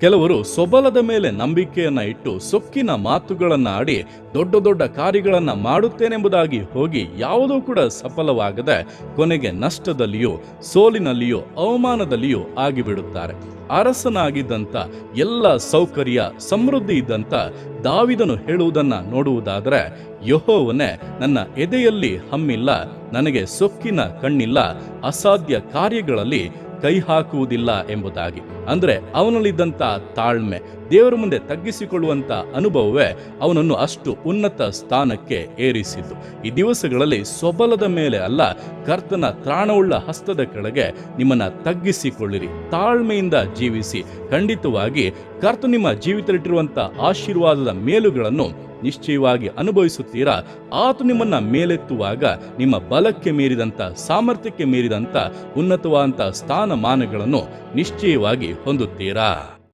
ಕೆಲವರು ಸೊಬಲದ ಮೇಲೆ ನಂಬಿಕೆಯನ್ನ ಇಟ್ಟು ಸೊಕ್ಕಿನ ಮಾತುಗಳನ್ನ ಆಡಿ ದೊಡ್ಡ ದೊಡ್ಡ ಕಾರ್ಯಗಳನ್ನ ಮಾಡುತ್ತೇನೆಂಬುದಾಗಿ ಹೋಗಿ ಯಾವುದೂ ಕೂಡ ಸಫಲವಾಗದೆ ಕೊನೆಗೆ ನಷ್ಟದಲ್ಲಿಯೂ ಸೋಲಿನಲ್ಲಿಯೂ ಅವಮಾನದಲ್ಲಿಯೂ ಆಗಿಬಿಡುತ್ತಾರೆ. ಅರಸನಾಗಿದ್ದಂಥ ಎಲ್ಲ ಸೌಕರ್ಯ ಸಮೃದ್ಧಿ ಇದ್ದಂಥ ದಾವಿದನು ಹೇಳುವುದನ್ನ ನೋಡುವುದಾದರೆ, ಯೆಹೋವನೇ, ನನ್ನ ಎದೆಯಲ್ಲಿ ಹಮ್ಮಿಲ್ಲ, ನನಗೆ ಸೊಕ್ಕಿನ ಕಣ್ಣಿಲ್ಲ, ಅಸಾಧ್ಯ ಕಾರ್ಯಗಳಲ್ಲಿ ಕೈ ಹಾಕುವುದಿಲ್ಲ ಎಂಬುದಾಗಿ. ಅಂದ್ರೆ ಅವನಲ್ಲಿದ್ದಂಥ ತಾಳ್ಮೆ, ದೇವರ ಮುಂದೆ ತಗ್ಗಿಸಿಕೊಳ್ಳುವಂತ ಅನುಭವವೇ ಅವನನ್ನು ಅಷ್ಟು ಉನ್ನತ ಸ್ಥಾನಕ್ಕೆ ಏರಿಸಿತು. ಈ ದಿವಸಗಳಲ್ಲಿ ಸೊಬಲದ ಮೇಲೆ ಅಲ್ಲ, ಕರ್ತನ ತ್ರಾಣವುಳ್ಳ ಹಸ್ತದ ಕೆಳಗೆ ನಿಮ್ಮನ್ನ ತಗ್ಗಿಸಿಕೊಳ್ಳಿರಿ, ತಾಳ್ಮೆಯಿಂದ ಜೀವಿಸಿ. ಖಂಡಿತವಾಗಿ ಕರ್ತ ನಿಮ್ಮ ಜೀವಿತದಲ್ಲಿಟ್ಟಿರುವಂತ ಆಶೀರ್ವಾದದ ಮೇಲುಗಳನ್ನು ನಿಶ್ಚಯವಾಗಿ ಅನುಭವಿಸುತ್ತೀರಾ. ಆತ ನಿಮ್ಮನ್ನ ಮೇಲೆತ್ತುವಾಗ ನಿಮ್ಮ ಬಲಕ್ಕೆ ಮೀರಿದಂತ, ಸಾಮರ್ಥ್ಯಕ್ಕೆ ಮೀರಿದಂತ ಉನ್ನತವಾದಂತ ಸ್ಥಾನಮಾನಗಳನ್ನು ನಿಶ್ಚಯವಾಗಿ ಹೊಂದುತ್ತೀರಾ.